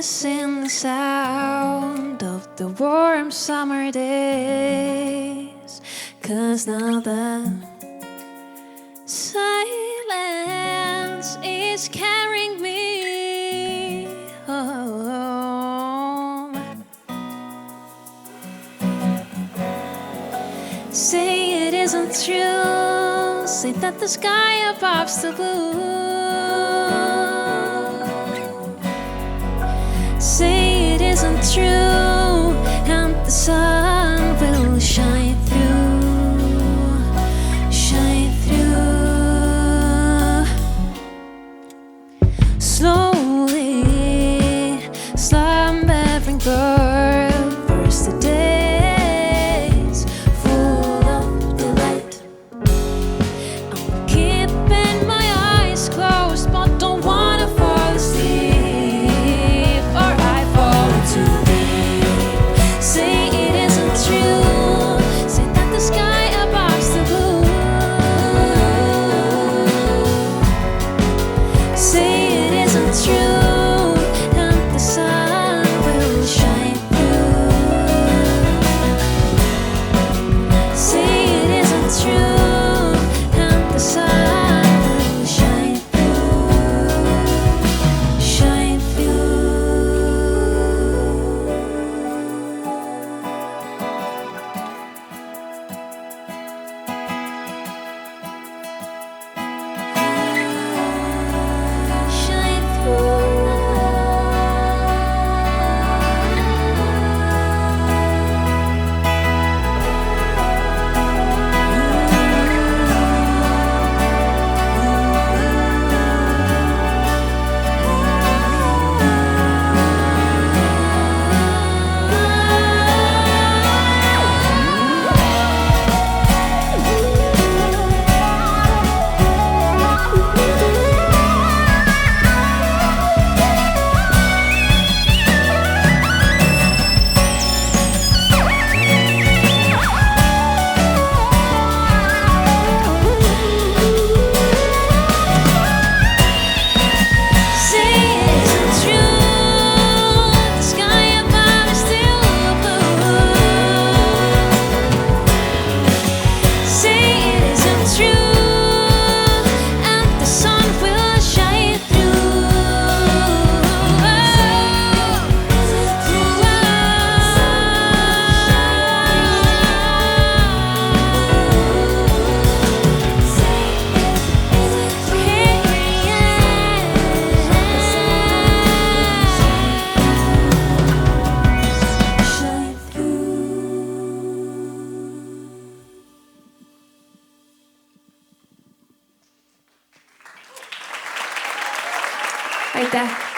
missing the sound of the warm summer days. 'Cause now the silence is carrying me home. Say it isn't true, say that the sky above's the blue. Say it isn't true, and the sun will shine through, shine through. Slowly, slumbering bird, first the days full of delight. I'm keeping my eyes closed, but don't wanna fall asleep, or I fall too deep. Say it isn't true, say that the sky above's the blue. Say it isn't true, and the sun will shine through. Say it isn't true, and the sun will shine through, shine Aitäh!